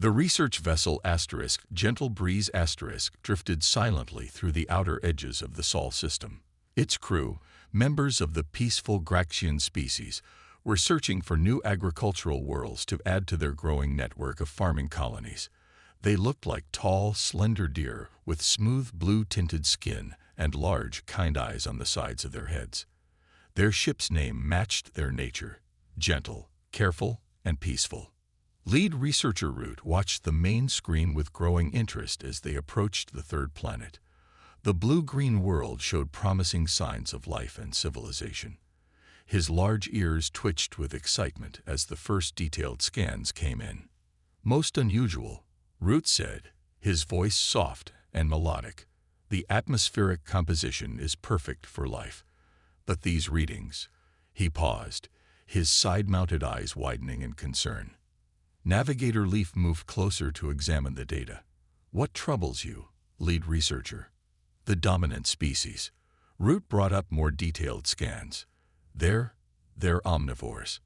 The research vessel Gentle Breeze drifted silently through the outer edges of the Sol system. Its crew, members of the peaceful Graxian species, were searching for new agricultural worlds to add to their growing network of farming colonies. They looked like tall, slender deer with smooth blue-tinted skin and large, kind eyes on the sides of their heads. Their ship's name matched their nature: gentle, careful, and peaceful. Lead researcher Root watched the main screen with growing interest as they approached the third planet. The blue-green world showed promising signs of life and civilization. His large ears twitched with excitement as the first detailed scans came in. "Most unusual," Root said, his voice soft and melodic. "The atmospheric composition is perfect for life. But these readings—" He paused, his side-mounted eyes widening in concern. Navigator Leaf moved closer to examine the data. "What troubles you, lead researcher?" "The dominant species." Root brought up more detailed scans. They're omnivores.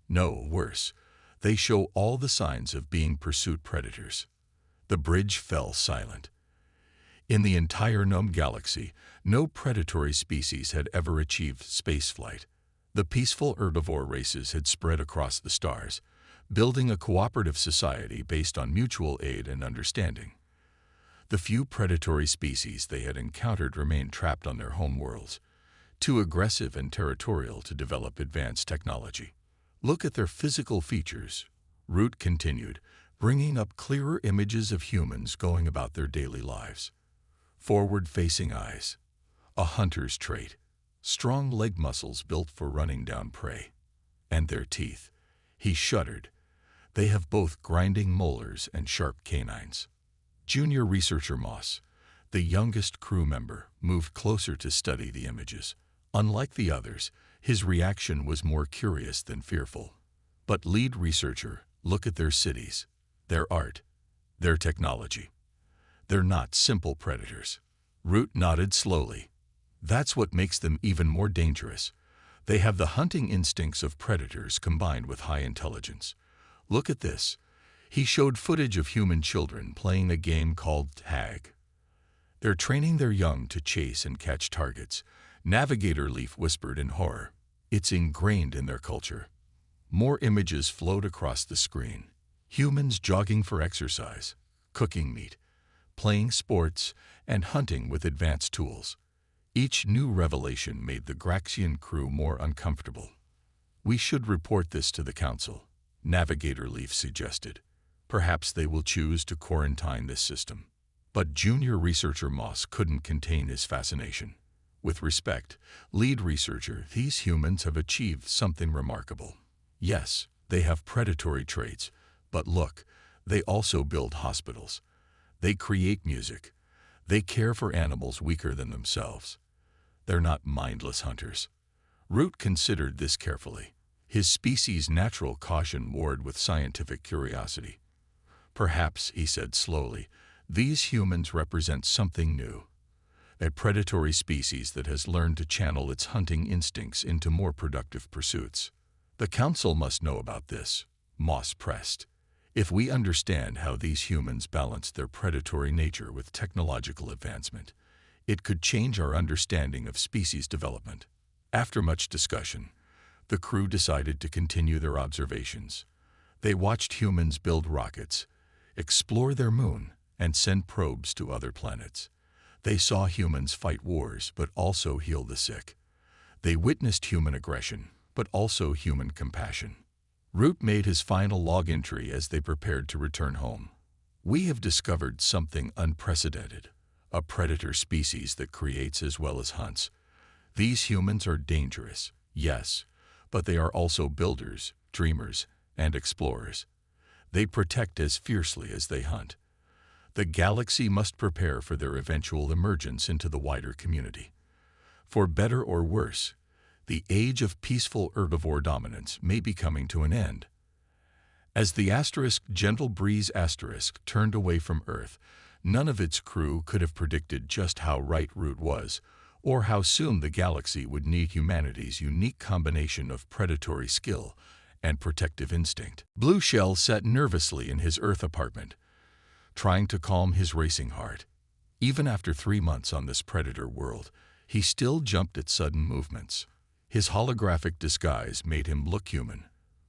No, worse. They show all the signs of being pursuit predators." The bridge fell silent. In the entire known galaxy, no predatory species had ever achieved spaceflight. The peaceful herbivore races had spread across the stars, building a cooperative society based on mutual aid and understanding. The few predatory species they had encountered remained trapped on their homeworlds, too aggressive and territorial to develop advanced technology. "Look at their physical features," Root continued, bringing up clearer images of humans going about their daily lives. Forward-facing eyes, a hunter's trait, strong leg muscles built for running down prey. And their teeth. He shuddered. They have both grinding molars and sharp canines. Junior researcher Moss, the youngest crew member, moved closer to study the images. Unlike the others, his reaction was more curious than fearful. "But lead researcher, look at their cities, their art, their technology. They're not simple predators." Root nodded slowly. "That's what makes them even more dangerous. They have the hunting instincts of predators combined with high intelligence. Look at this." He showed footage of human children playing a game called tag. "They're training their young to chase and catch targets," Navigator Leaf whispered in horror. "It's ingrained in their culture." More images flowed across the screen. Humans jogging for exercise, cooking meat, playing sports, and hunting with advanced tools. Each new revelation made the Graxian crew more uncomfortable. "We should report this to the Council," Navigator Leaf suggested. "Perhaps they will choose to quarantine this system." But junior researcher Moss couldn't contain his fascination. "With respect, lead researcher, these humans have achieved something remarkable. Yes, they have predatory traits, but look, they also build hospitals. They create music. They care for animals weaker than themselves. They're not mindless hunters." Root considered this carefully. His species' natural caution warred with scientific curiosity. "Perhaps," he said slowly, "these humans represent something new. A predatory species that has learned to channel its hunting instincts into more productive pursuits." "The Council must know about this," Moss pressed. "If we understand how these humans balance their predatory nature with technological advancement, it could change our understanding of species development." After much discussion, the crew decided to continue their observations. They watched humans build rockets, explore their moon, and send probes to other planets. They saw humans fight wars but also heal the sick. They witnessed human aggression, but also human compassion. Root made his final log entry as they prepared to return home. "We have discovered something unprecedented, a predator species that creates as well as hunts. These humans are dangerous, yes, but they are also builders, dreamers, and explorers. They protect as fiercely as they hunt. The galaxy must prepare for their eventual emergence into the wider community. For better or worse, the age of peaceful herbivore dominance may be coming to an end." As the Gentle Breeze turned away from Earth, none of its crew could have predicted just how right Root was, or how soon the galaxy would need humanity's unique combination of predatory skill and protective instinct. Blue Shell sat nervously in his Earth apartment, trying to calm his racing heart. Even after 3 months on this predator world, he still jumped at sudden movements. His holographic disguise made him look human,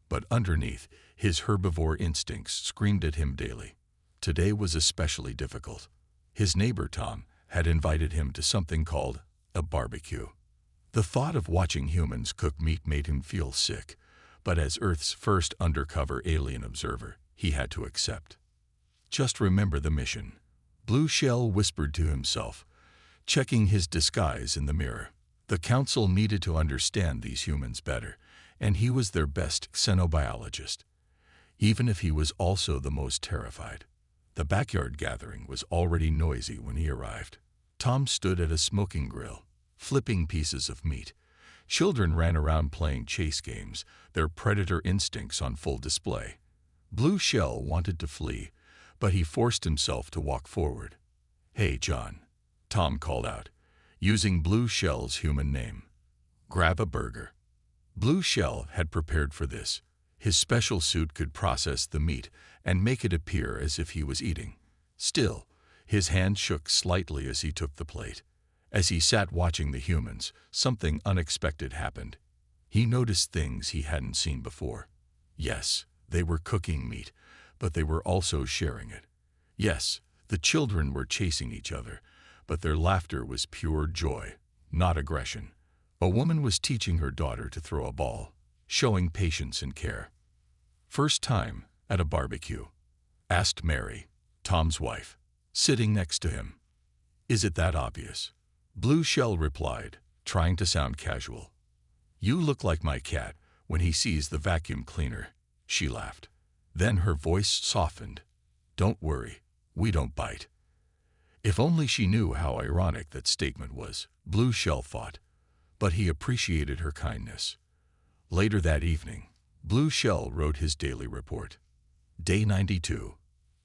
but underneath, his herbivore instincts screamed at him daily. Today was especially difficult. His neighbor Tom had invited him to something called a barbecue. The thought of watching humans cook meat made him feel sick, but as Earth's first undercover alien observer, he had to accept. Just remember the mission, Blue Shell whispered to himself, checking his disguise in the mirror. The council needed to understand these humans better, and he was their best xenobiologist, even if he was also the most terrified. The backyard gathering was already noisy when he arrived. Tom stood at a smoking grill, flipping pieces of meat. Children ran around playing chase games, their predator instincts on full display. Blue Shell wanted to flee, but he forced himself to walk forward. "Hey, John," Tom called out, using Blue Shell's human name. "Grab a burger." Blue Shell had prepared for this. His special suit could process the meat and make it appear as if he was eating. Still, his hand shook slightly as he took the plate. As he sat watching the humans, something unexpected happened. He noticed things he hadn't seen before. Yes, they were cooking meat, but they were also sharing it. Yes, the children were chasing each other, but their laughter was pure joy, not aggression. A woman was teaching her daughter to throw a ball, showing patience and care. "First time at a barbecue?" asked Mary, Tom's wife, sitting next to him. "Is it that obvious?" Blue Shell replied, trying to sound casual. "You look like my cat when he sees the vacuum cleaner," she laughed. Then her voice softened. "Don't worry, we don't bite." If only she knew how ironic that statement was, Blue Shell thought, but he appreciated her kindness. Later that evening, Blue Shell wrote his daily report. Day 92.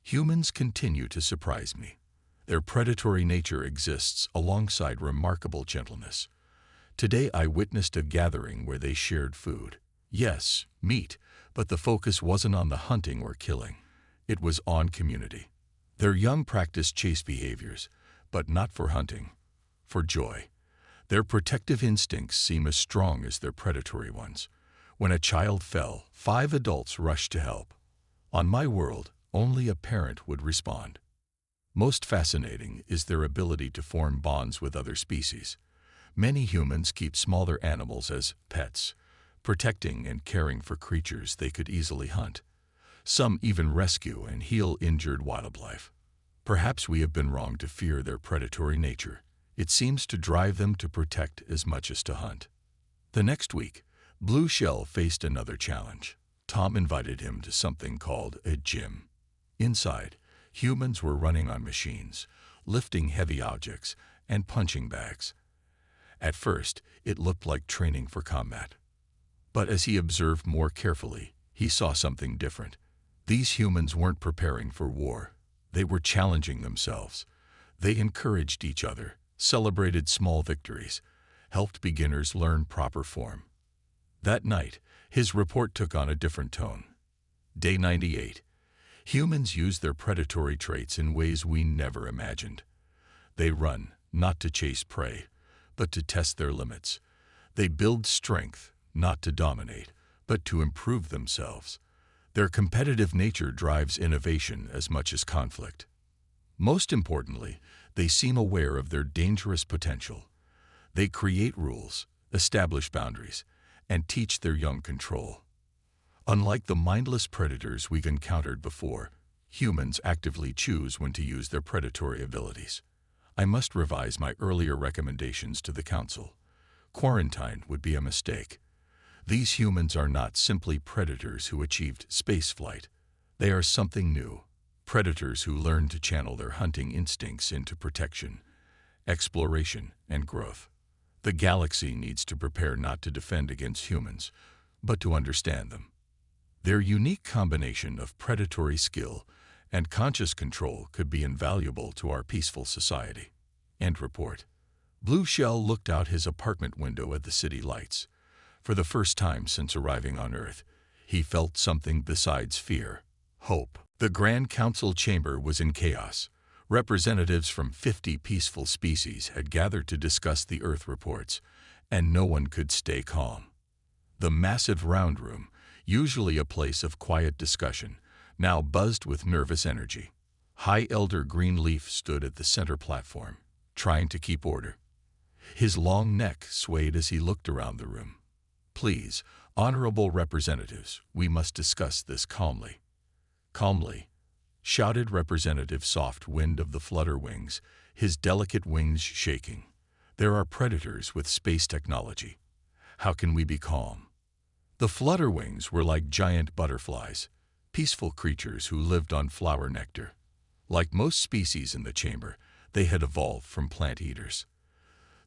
Humans continue to surprise me. Their predatory nature exists alongside remarkable gentleness. Today I witnessed a gathering where they shared food. Yes, meat, but the focus wasn't on the hunting or killing. It was on community. Their young practiced chase behaviors, but not for hunting, for joy. Their protective instincts seem as strong as their predatory ones. When a child fell, 5 adults rushed to help. On my world, only a parent would respond. Most fascinating is their ability to form bonds with other species. Many humans keep smaller animals as pets, protecting and caring for creatures they could easily hunt. Some even rescue and heal injured wildlife. Perhaps we have been wrong to fear their predatory nature. It seems to drive them to protect as much as to hunt. The next week, Blue Shell faced another challenge. Tom invited him to something called a gym. Inside, humans were running on machines, lifting heavy objects, and punching bags. At first, it looked like training for combat. But as he observed more carefully, he saw something different. These humans weren't preparing for war. They were challenging themselves. They encouraged each other, celebrated small victories, helped beginners learn proper form. That night, his report took on a different tone. Day 98. Humans use their predatory traits in ways we never imagined. They run, not to chase prey, but to test their limits. They build strength, not to dominate, but to improve themselves. Their competitive nature drives innovation as much as conflict. Most importantly, they seem aware of their dangerous potential. They create rules, establish boundaries, and teach their young control. Unlike the mindless predators we've encountered before, humans actively choose when to use their predatory abilities. I must revise my earlier recommendations to the Council. Quarantine would be a mistake. These humans are not simply predators who achieved spaceflight. They are something new. Predators who learn to channel their hunting instincts into protection, exploration, and growth. The galaxy needs to prepare not to defend against humans, but to understand them. Their unique combination of predatory skill and conscious control could be invaluable to our peaceful society. End report. Blue Shell looked out his apartment window at the city lights. For the first time since arriving on Earth, he felt something besides fear: hope. The Grand Council chamber was in chaos. Representatives from 50 peaceful species had gathered to discuss the Earth reports, and no one could stay calm. The massive round room, usually a place of quiet discussion, now buzzed with nervous energy. High Elder Greenleaf stood at the center platform, trying to keep order. His long neck swayed as he looked around the room. "Please, honorable representatives, we must discuss this calmly." "Calmly," shouted Representative Soft Wind of the Flutterwings, his delicate wings shaking. "There are predators with space technology. How can we be calm?" The Flutterwings were like giant butterflies, peaceful creatures who lived on flower nectar. Like most species in the chamber, they had evolved from plant eaters.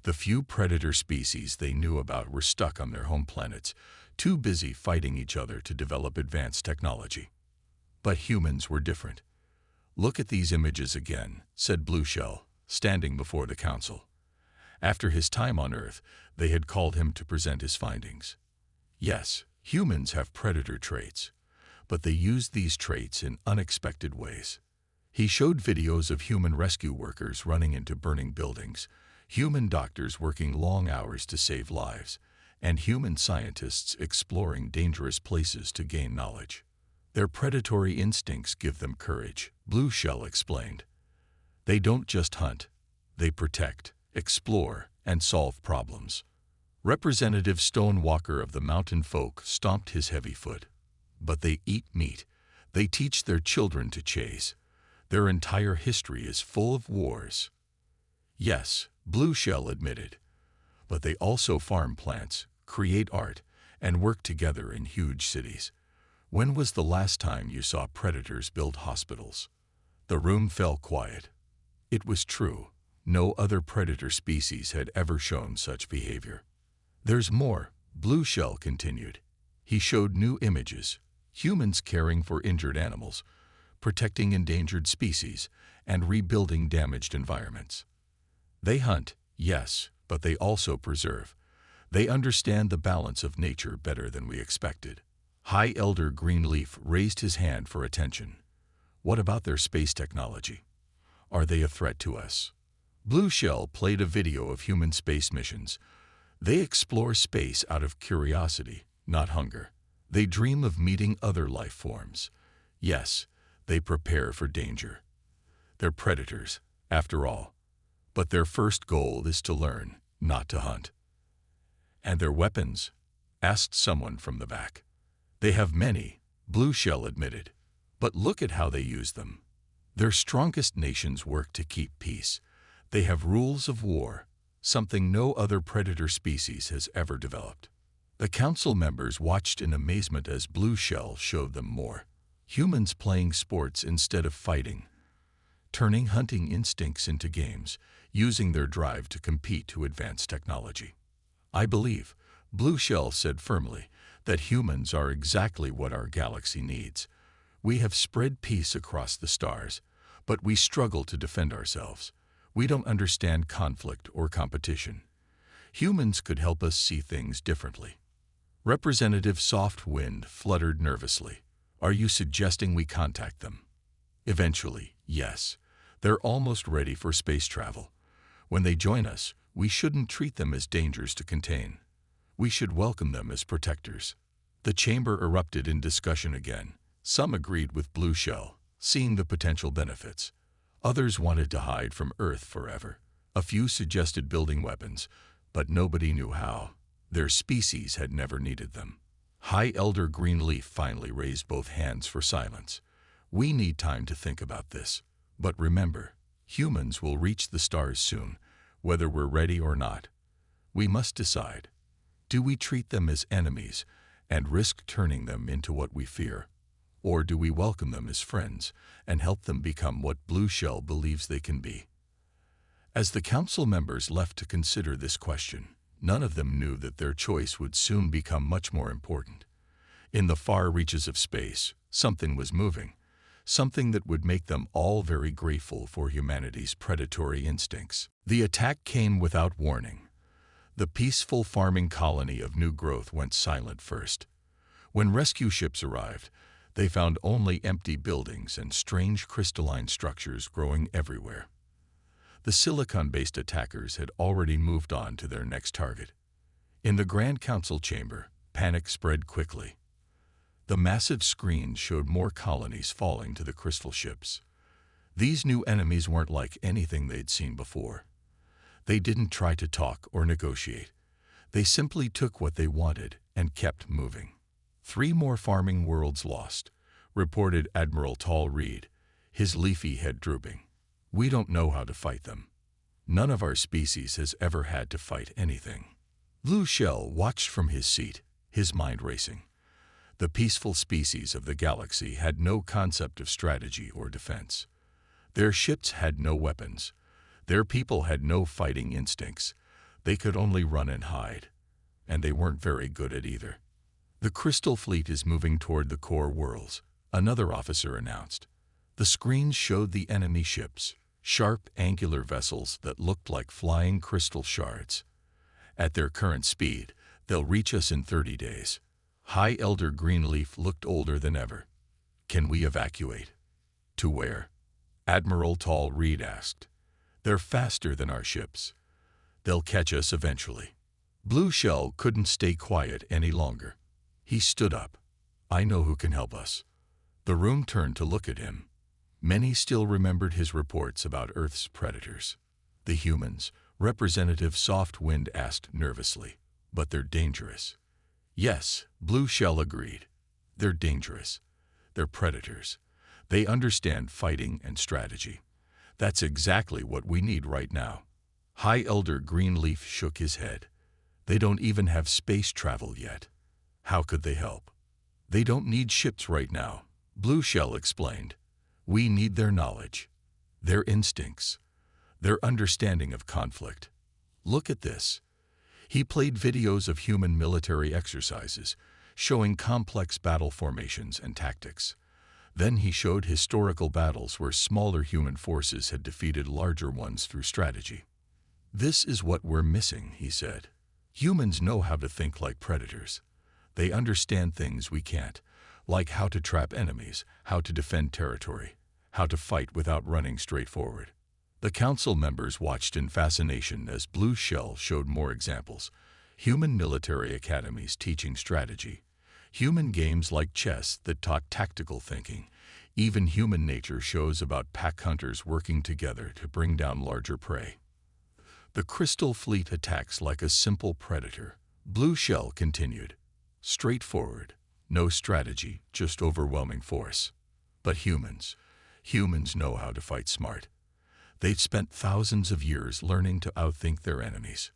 The few predator species they knew about were stuck on their home planets, too busy fighting each other to develop advanced technology. But humans were different. "Look at these images again," said Blueshell, standing before the council. After his time on Earth, they had called him to present his findings. Yes, humans have predator traits, but they use these traits in unexpected ways. He showed videos of human rescue workers running into burning buildings, human doctors working long hours to save lives, and human scientists exploring dangerous places to gain knowledge. Their predatory instincts give them courage, Blueshell explained. They don't just hunt, they protect, explore, and solve problems. Representative Stonewalker of the Mountain Folk stomped his heavy foot. "But they eat meat. They teach their children to chase. Their entire history is full of wars." "Yes," Blueshell admitted, "but they also farm plants, create art, and work together in huge cities. When was the last time you saw predators build hospitals?" The room fell quiet. It was true. No other predator species had ever shown such behavior. "There's more," Blueshell continued. He showed new images: humans caring for injured animals, protecting endangered species, and rebuilding damaged environments. They hunt, yes, but they also preserve. They understand the balance of nature better than we expected. High Elder Greenleaf raised his hand for attention. "What about their space technology? Are they a threat to us?" Blueshell played a video of human space missions. They explore space out of curiosity, not hunger. They dream of meeting other life forms. Yes, they prepare for danger. They're predators, after all. But their first goal is to learn, not to hunt. "And their weapons?" asked someone from the back. "They have many," Blueshell admitted. "But look at how they use them. Their strongest nations work to keep peace. They have rules of war, something no other predator species has ever developed." The council members watched in amazement as Blueshell showed them more. Humans playing sports instead of fighting, turning hunting instincts into games, using their drive to compete to advance technology. "I believe," Blueshell said firmly, "that humans are exactly what our galaxy needs. We have spread peace across the stars, but we struggle to defend ourselves. We don't understand conflict or competition. Humans could help us see things differently." Representative Soft Wind fluttered nervously. "Are you suggesting we contact them?" "Eventually, yes. They're almost ready for space travel. When they join us, we shouldn't treat them as dangers to contain. We should welcome them as protectors." The chamber erupted in discussion again. Some agreed with Blueshell, seeing the potential benefits. Others wanted to hide from Earth forever. A few suggested building weapons, but nobody knew how. Their species had never needed them. High Elder Greenleaf finally raised both hands for silence. "We need time to think about this. But remember, humans will reach the stars soon, whether we're ready or not. We must decide. Do we treat them as enemies and risk turning them into what we fear? Or do we welcome them as friends and help them become what Blueshell believes they can be?" As the council members left to consider this question, none of them knew that their choice would soon become much more important. In the far reaches of space, something was moving, something that would make them all very grateful for humanity's predatory instincts. The attack came without warning. The peaceful farming colony of New Growth went silent first. When rescue ships arrived, they found only empty buildings and strange crystalline structures growing everywhere. The silicon-based attackers had already moved on to their next target. In the Grand Council chamber, panic spread quickly. The massive screens showed more colonies falling to the crystal ships. These new enemies weren't like anything they'd seen before. They didn't try to talk or negotiate. They simply took what they wanted and kept moving. 3 more farming worlds lost, reported Admiral Tall Reed, his leafy head drooping. We don't know how to fight them. None of our species has ever had to fight anything. Blue Shell watched from his seat, his mind racing. The peaceful species of the galaxy had no concept of strategy or defense. Their ships had no weapons. Their people had no fighting instincts. They could only run and hide. And they weren't very good at either. The Crystal Fleet is moving toward the core worlds, another officer announced. The screens showed the enemy ships, sharp, angular vessels that looked like flying crystal shards. At their current speed, they'll reach us in 30 days. High Elder Greenleaf looked older than ever. Can we evacuate? To where? Admiral Tall Reed asked. They're faster than our ships. They'll catch us eventually. Blue Shell couldn't stay quiet any longer. He stood up. I know who can help us. The room turned to look at him. Many still remembered his reports about Earth's predators. The humans, Representative Softwind asked nervously. But they're dangerous. Yes, Blue Shell agreed. They're dangerous. They're predators. They understand fighting and strategy. That's exactly what we need right now. High Elder Greenleaf shook his head. They don't even have space travel yet. How could they help? They don't need ships right now, Blue Shell explained. We need their knowledge, their instincts, their understanding of conflict. Look at this. He played videos of human military exercises, showing complex battle formations and tactics. Then he showed historical battles where smaller human forces had defeated larger ones through strategy. This is what we're missing, he said. Humans know how to think like predators. They understand things we can't, like how to trap enemies, how to defend territory, how to fight without running straight forward. The council members watched in fascination as Blue Shell showed more examples. Human military academies teaching strategy. Human games like chess that taught tactical thinking. Even human nature shows about pack hunters working together to bring down larger prey. The Crystal Fleet attacks like a simple predator. Blue Shell continued. Straightforward, no strategy, just overwhelming force. But humans know how to fight smart. They've spent thousands of years learning to outthink their enemies.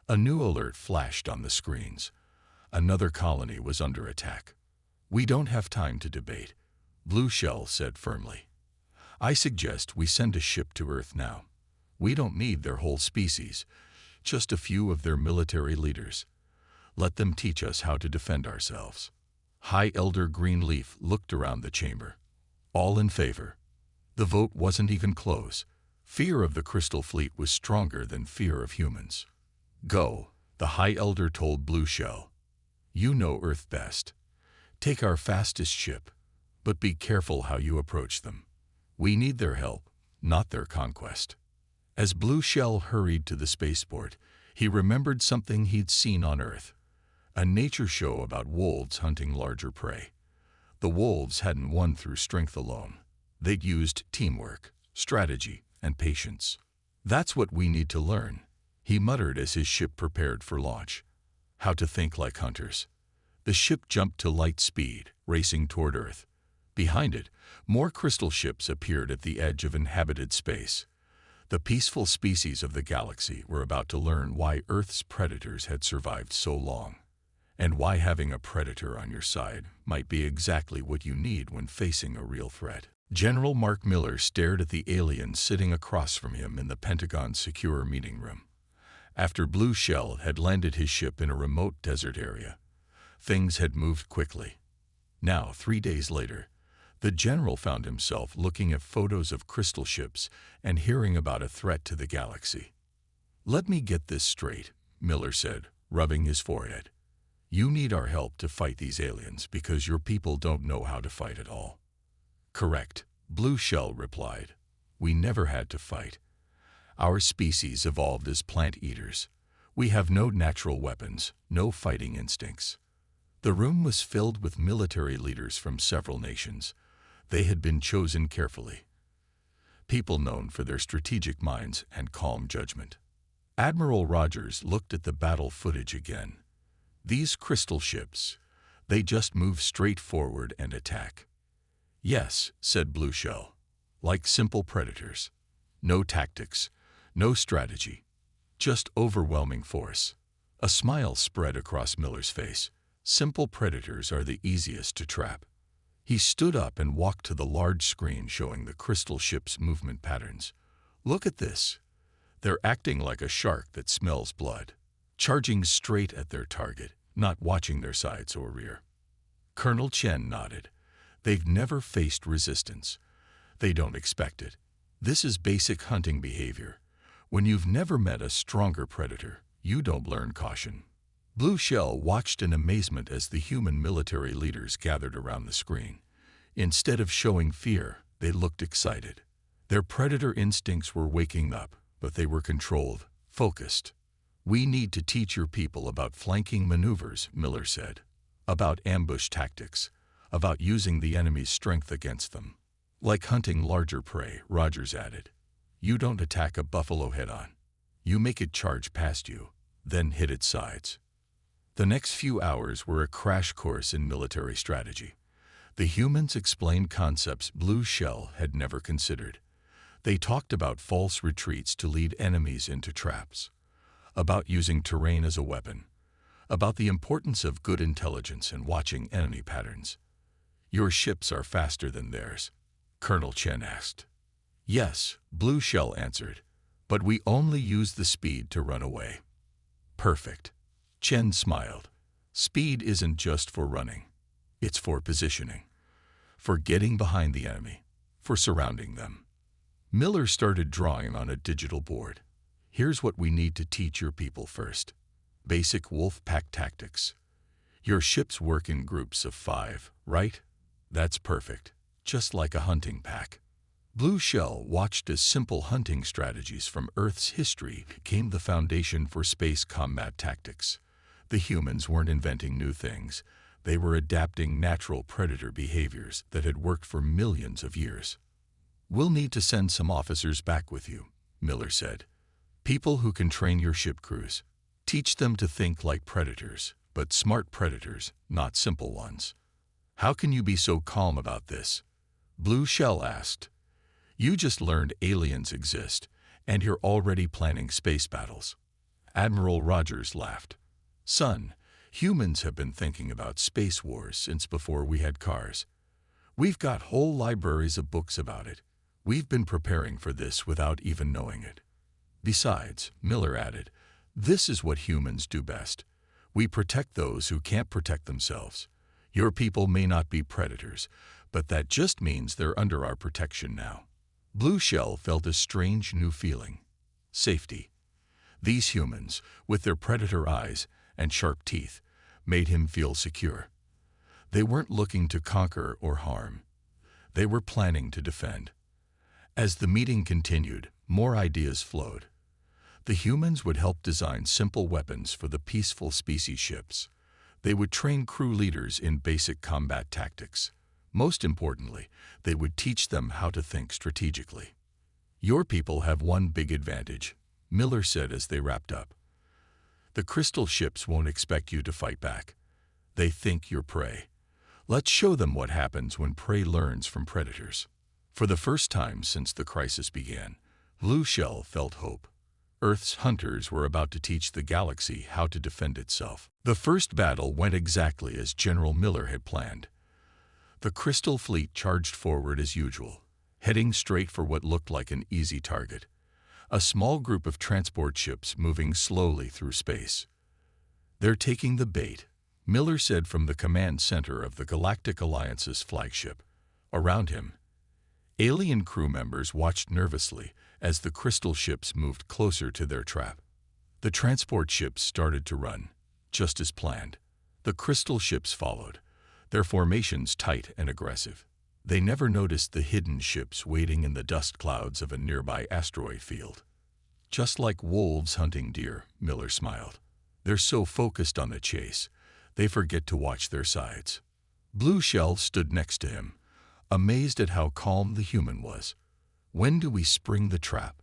A new alert flashed on the screens. Another colony was under attack. We don't have time to debate, Blue Shell said firmly. I suggest we send a ship to Earth now. We don't need their whole species, just a few of their military leaders. Let them teach us how to defend ourselves. High Elder Greenleaf looked around the chamber. All in favor. The vote wasn't even close. Fear of the Crystal Fleet was stronger than fear of humans. Go, the High Elder told Blue Shell. You know Earth best. Take our fastest ship, but be careful how you approach them. We need their help, not their conquest. As Blue Shell hurried to the spaceport, he remembered something he'd seen on Earth. A nature show about wolves hunting larger prey. The wolves hadn't won through strength alone. They'd used teamwork, strategy, and patience. That's what we need to learn, he muttered as his ship prepared for launch. How to think like hunters. The ship jumped to light speed, racing toward Earth. Behind it, more crystal ships appeared at the edge of inhabited space. The peaceful species of the galaxy were about to learn why Earth's predators had survived so long, and why having a predator on your side might be exactly what you need when facing a real threat. General Mark Miller stared at the alien sitting across from him in the Pentagon's secure meeting room. After Blue Shell had landed his ship in a remote desert area, things had moved quickly. Now, 3 days later, the general found himself looking at photos of crystal ships and hearing about a threat to the galaxy. Let me get this straight, Miller said, rubbing his forehead. You need our help to fight these aliens because your people don't know how to fight at all. Correct, Blue Shell replied. We never had to fight. Our species evolved as plant eaters. We have no natural weapons, no fighting instincts. The room was filled with military leaders from several nations. They had been chosen carefully. People known for their strategic minds and calm judgment. Admiral Rogers looked at the battle footage again. These crystal ships, they just move straight forward and attack. Yes, said Blue Shell, like simple predators. No tactics, no strategy, just overwhelming force. A smile spread across Miller's face. Simple predators are the easiest to trap. He stood up and walked to the large screen showing the crystal ship's movement patterns. Look at this. They're acting like a shark that smells blood, charging straight at their target, not watching their sides or rear. Colonel Chen nodded. They've never faced resistance. They don't expect it. This is basic hunting behavior. When you've never met a stronger predator, you don't learn caution. Blue Shell watched in amazement as the human military leaders gathered around the screen. Instead of showing fear, they looked excited. Their predator instincts were waking up, but they were controlled, focused. We need to teach your people about flanking maneuvers, Miller said. About ambush tactics. About using the enemy's strength against them. Like hunting larger prey, Rogers added. You don't attack a buffalo head-on. You make it charge past you, then hit its sides. The next few hours were a crash course in military strategy. The humans explained concepts Blue Shell had never considered. They talked about false retreats to lead enemies into traps, about using terrain as a weapon, about the importance of good intelligence and watching enemy patterns. Your ships are faster than theirs, Colonel Chen asked. Yes, Blue Shell answered, but we only use the speed to run away. Perfect. Chen smiled. Speed isn't just for running. It's for positioning, for getting behind the enemy, for surrounding them. Miller started drawing on a digital board. Here's what we need to teach your people first. Basic wolf pack tactics. Your ships work in groups of 5, right? That's perfect, just like a hunting pack. Blue Shell watched as simple hunting strategies from Earth's history became the foundation for space combat tactics. The humans weren't inventing new things. They were adapting natural predator behaviors that had worked for millions of years. We'll need to send some officers back with you, Miller said. People who can train your ship crews. Teach them to think like predators, but smart predators, not simple ones. How can you be so calm about this? Blue Shell asked. You just learned aliens exist, and you're already planning space battles. Admiral Rogers laughed. Son, humans have been thinking about space wars since before we had cars. We've got whole libraries of books about it. We've been preparing for this without even knowing it. Besides, Miller added, this is what humans do best. We protect those who can't protect themselves. Your people may not be predators, but that just means they're under our protection now. Blue Shell felt a strange new feeling. Safety. These humans, with their predator eyes and sharp teeth, made him feel secure. They weren't looking to conquer or harm. They were planning to defend. As the meeting continued, more ideas flowed. The humans would help design simple weapons for the peaceful species ships. They would train crew leaders in basic combat tactics. Most importantly, they would teach them how to think strategically. Your people have one big advantage, Miller said as they wrapped up. The crystal ships won't expect you to fight back. They think you're prey. Let's show them what happens when prey learns from predators. For the first time since the crisis began, Blue Shell felt hope. Earth's hunters were about to teach the galaxy how to defend itself. The first battle went exactly as General Miller had planned. The Crystal Fleet charged forward as usual, heading straight for what looked like an easy target. A small group of transport ships moving slowly through space. They're taking the bait, Miller said from the command center of the Galactic Alliance's flagship. Around him, alien crew members watched nervously as the crystal ships moved closer to their trap. The transport ships started to run, just as planned. The crystal ships followed, their formations tight and aggressive. They never noticed the hidden ships waiting in the dust clouds of a nearby asteroid field. Just like wolves hunting deer, Miller smiled. They're so focused on the chase, they forget to watch their sides. Blue Shell stood next to him, amazed at how calm the human was. When do we spring the trap?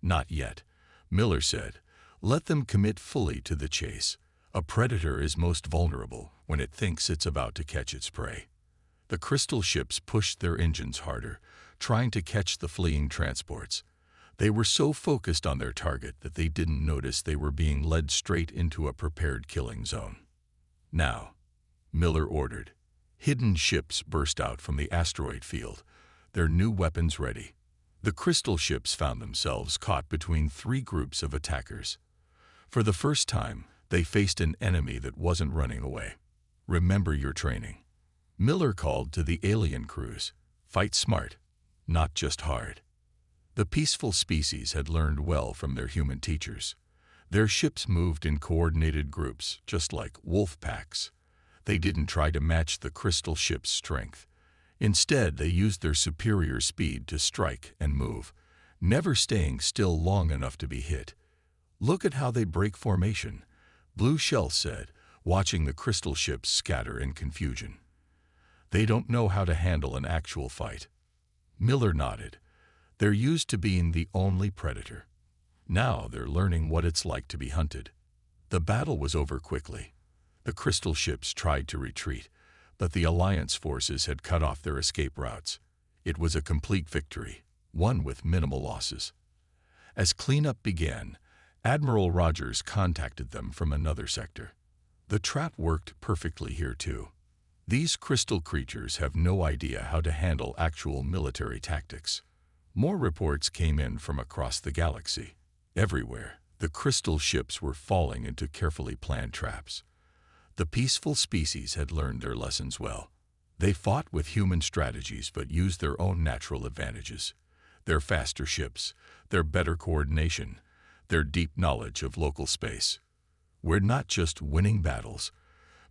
Not yet, Miller said. Let them commit fully to the chase. A predator is most vulnerable when it thinks it's about to catch its prey. The crystal ships pushed their engines harder, trying to catch the fleeing transports. They were so focused on their target that they didn't notice they were being led straight into a prepared killing zone. Now, Miller ordered. Hidden ships burst out from the asteroid field, their new weapons ready. The crystal ships found themselves caught between three groups of attackers. For the first time, they faced an enemy that wasn't running away. Remember your training. Miller called to the alien crews. Fight smart, not just hard. The peaceful species had learned well from their human teachers. Their ships moved in coordinated groups, just like wolf packs. They didn't try to match the crystal ship's strength. Instead, they used their superior speed to strike and move, never staying still long enough to be hit. Look at how they break formation, Blue Shell said, watching the crystal ships scatter in confusion. They don't know how to handle an actual fight. Miller nodded. They're used to being the only predator. Now they're learning what it's like to be hunted. The battle was over quickly. The crystal ships tried to retreat, but the Alliance forces had cut off their escape routes. It was a complete victory, one with minimal losses. As cleanup began, Admiral Rogers contacted them from another sector. The trap worked perfectly here too. These crystal creatures have no idea how to handle actual military tactics. More reports came in from across the galaxy. Everywhere, the crystal ships were falling into carefully planned traps. The peaceful species had learned their lessons well. They fought with human strategies but used their own natural advantages. Their faster ships, their better coordination, their deep knowledge of local space. We're not just winning battles,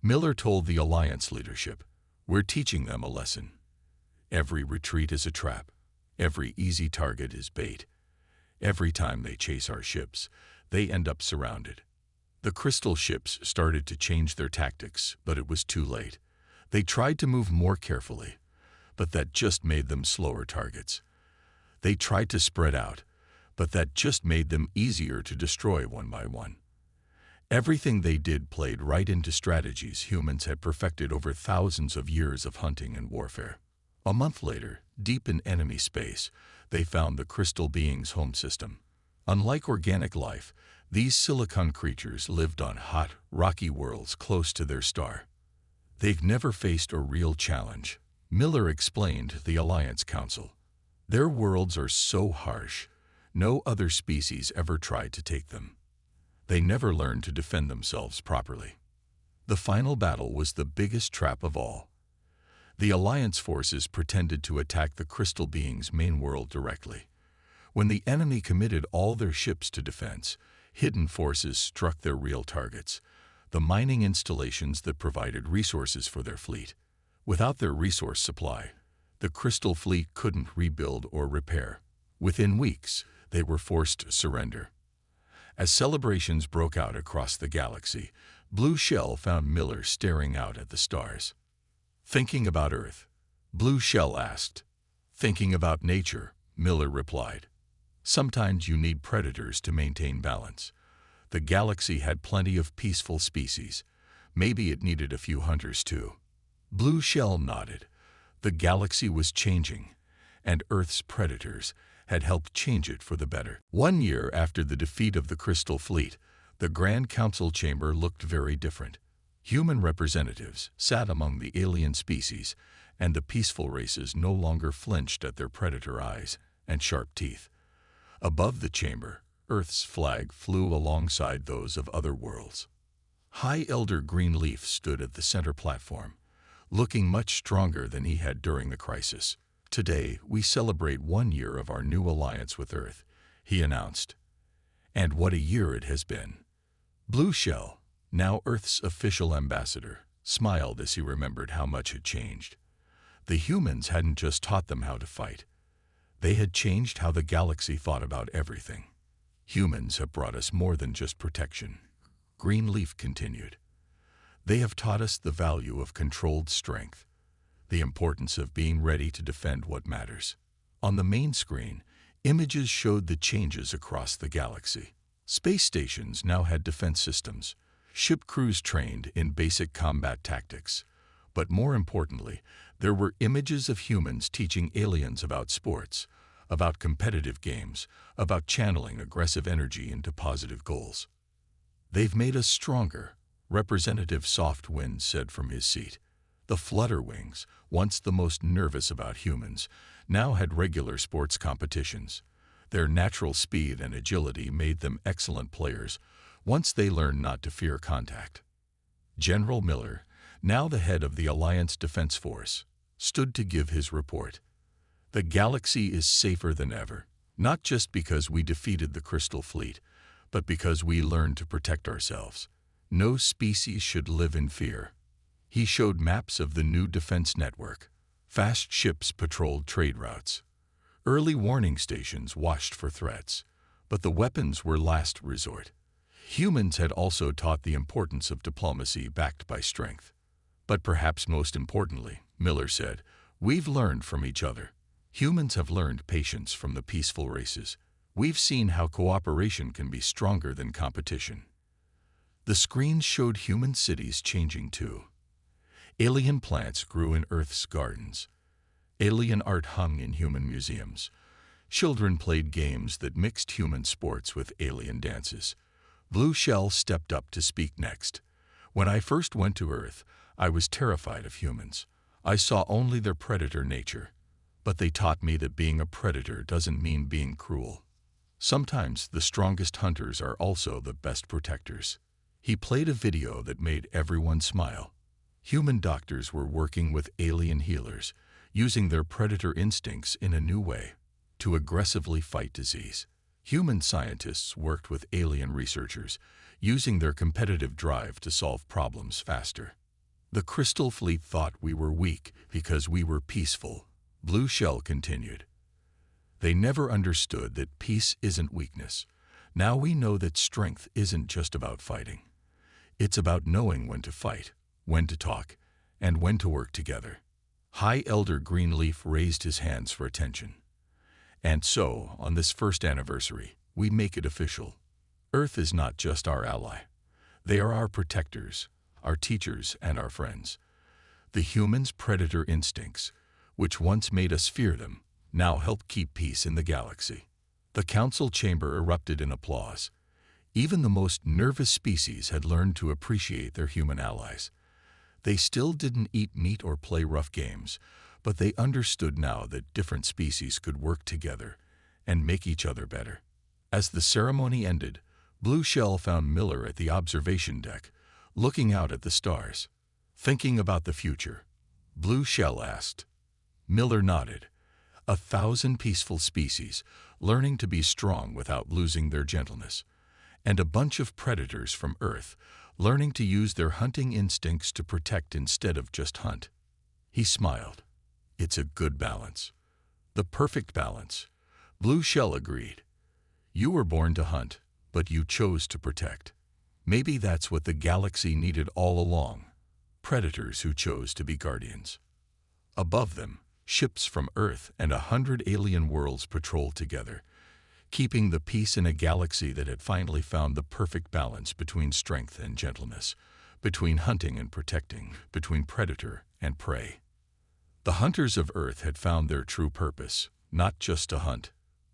Miller told the Alliance leadership. We're teaching them a lesson. Every retreat is a trap. Every easy target is bait. Every time they chase our ships, they end up surrounded. The crystal ships started to change their tactics, but it was too late. They tried to move more carefully, but that just made them slower targets. They tried to spread out, but that just made them easier to destroy one by one. Everything they did played right into strategies humans had perfected over thousands of years of hunting and warfare. A month later, deep in enemy space, they found the crystal being's home system. Unlike organic life, these silicon creatures lived on hot, rocky worlds close to their star. They've never faced a real challenge, Miller explained to the Alliance Council. Their worlds are so harsh, no other species ever tried to take them. They never learned to defend themselves properly. The final battle was the biggest trap of all. The Alliance forces pretended to attack the crystal being's main world directly. When the enemy committed all their ships to defense, hidden forces struck their real targets, the mining installations that provided resources for their fleet. Without their resource supply, the crystal fleet couldn't rebuild or repair. Within weeks, they were forced to surrender. As celebrations broke out across the galaxy, Blue Shell found Miller staring out at the stars. Thinking about Earth? Blue Shell asked. Thinking about nature, Miller replied. Sometimes you need predators to maintain balance. The galaxy had plenty of peaceful species. Maybe it needed a few hunters too. Blue Shell nodded. The galaxy was changing, and Earth's predators had helped change it for the better. 1 year after the defeat of the Crystal Fleet, the Grand Council chamber looked very different. Human representatives sat among the alien species, and the peaceful races no longer flinched at their predator eyes and sharp teeth. Above the chamber, Earth's flag flew alongside those of other worlds. High Elder Greenleaf stood at the center platform, looking much stronger than he had during the crisis. Today, we celebrate 1 year of our new alliance with Earth, he announced. And what a year it has been. Blue Shell, now Earth's official ambassador, smiled as he remembered how much had changed. The humans hadn't just taught them how to fight. They had changed how the galaxy thought about everything. Humans have brought us more than just protection. Greenleaf continued. They have taught us the value of controlled strength, the importance of being ready to defend what matters. On the main screen, images showed the changes across the galaxy. Space stations now had defense systems, ship crews trained in basic combat tactics. But more importantly, there were images of humans teaching aliens about sports, about competitive games, about channeling aggressive energy into positive goals. They've made us stronger, Representative Softwind said from his seat. The Flutterwings, once the most nervous about humans, now had regular sports competitions. Their natural speed and agility made them excellent players once they learned not to fear contact. General Miller, now the head of the Alliance Defense Force, stood to give his report. The galaxy is safer than ever, not just because we defeated the Crystal Fleet, but because we learned to protect ourselves. No species should live in fear. He showed maps of the new defense network. Fast ships patrolled trade routes. Early warning stations watched for threats, but the weapons were last resort. Humans had also taught the importance of diplomacy backed by strength. But perhaps most importantly, Miller said, we've learned from each other. Humans have learned patience from the peaceful races. We've seen how cooperation can be stronger than competition. The screens showed human cities changing too. Alien plants grew in Earth's gardens. Alien art hung in human museums. Children played games that mixed human sports with alien dances. Blue Shell stepped up to speak next. When I first went to Earth, I was terrified of humans. I saw only their predator nature. But they taught me that being a predator doesn't mean being cruel. Sometimes the strongest hunters are also the best protectors. He played a video that made everyone smile. Human doctors were working with alien healers, using their predator instincts in a new way to aggressively fight disease. Human scientists worked with alien researchers, using their competitive drive to solve problems faster. The Crystal Fleet thought we were weak because we were peaceful, Blue Shell continued. They never understood that peace isn't weakness. Now we know that strength isn't just about fighting. It's about knowing when to fight, when to talk, and when to work together. High Elder Greenleaf raised his hands for attention. And so, on this first anniversary, we make it official. Earth is not just our ally. They are our protectors, our teachers, and our friends. The humans' predator instincts, which once made us fear them, now help keep peace in the galaxy. The council chamber erupted in applause. Even the most nervous species had learned to appreciate their human allies. They still didn't eat meat or play rough games, but they understood now that different species could work together and make each other better. As the ceremony ended, Blue Shell found Miller at the observation deck, looking out at the stars. Thinking about the future, Blue Shell asked. Miller nodded. 1,000 peaceful species, learning to be strong without losing their gentleness. And a bunch of predators from Earth, learning to use their hunting instincts to protect instead of just hunt. He smiled. It's a good balance. The perfect balance. Blue Shell agreed. You were born to hunt, but you chose to protect. Maybe that's what the galaxy needed all along. Predators who chose to be guardians. Above them, ships from Earth and 100 alien worlds patrolled together, keeping the peace in a galaxy that had finally found the perfect balance between strength and gentleness, between hunting and protecting, between predator and prey. The hunters of Earth had found their true purpose, not just to hunt,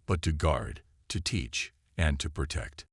but to guard, to teach, and to protect.